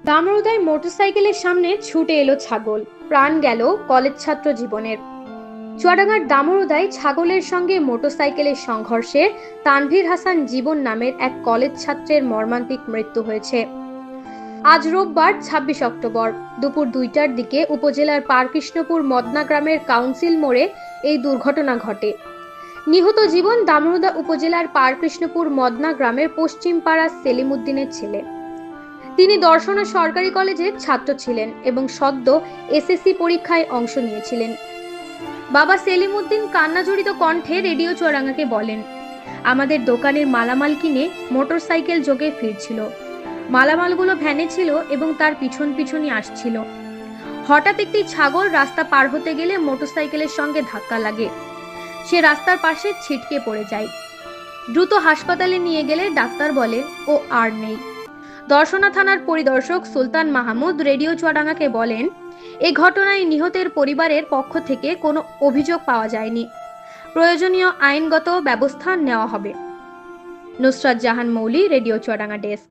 দামোদায় মোটরসাইকেলের সামনে ছুটে এলো ছাগল, প্রাণ গেল কলেজ ছাত্র জীবনের। চুয়াডাঙ্গার দামোদায় ছাগলের সঙ্গে মোটরসাইকেলের সংঘর্ষে তানভীর হাসান জীবন নামের এক কলেজ ছাত্রের মর্মান্তিক মৃত্যু হয়েছে। আজ রোববার ২৬ অক্টোবর দুপুর ২টার দিকে উপজেলার পারকৃষ্ণপুর মদনা গ্রামের কাউন্সিল মোড়ে এই দুর্ঘটনা ঘটে। নিহত জীবন দামোদা উপজেলার পারকৃষ্ণপুর মদনা গ্রামের পশ্চিম পাড়া সেলিম উদ্দিনের ছেলে। তিনি দর্শনা সরকারি কলেজের ছাত্র ছিলেন এবং সদ্য এসএসসি পরীক্ষায় অংশ নিয়েছিলেন। বাবা সেলিম উদ্দিন কান্নাজড়িত কণ্ঠে রেডিও চুয়াডাঙ্গাকে বলেন, আমাদের দোকানের মালামাল কিনে মোটরসাইকেল যোগে ফিরছিল। মালামালগুলো ভ্যানে ছিল এবং তার পিছন পিছনই আসছিল। হঠাৎ একটি ছাগল রাস্তা পার হতে গেলে মোটরসাইকেলের সঙ্গে ধাক্কা লাগে। সে রাস্তার পাশে ছিটকে পড়ে যায়। দ্রুত হাসপাতালে নিয়ে গেলে ডাক্তার বলে ও আর নেই। দর্শনা থানার পরিদর্শক সুলতান মাহমুদ রেডিও চুয়াডাঙ্গাকে বলেন, এই ঘটনায় নিহতের পরিবারের পক্ষ থেকে কোনো অভিযোগ পাওয়া যায়নি। প্রয়োজনীয় আইনগত ব্যবস্থা নেওয়া হবে। নুসরাত জাহান মৌলি, রেডিও চুয়াডাঙ্গা ডেস্ক।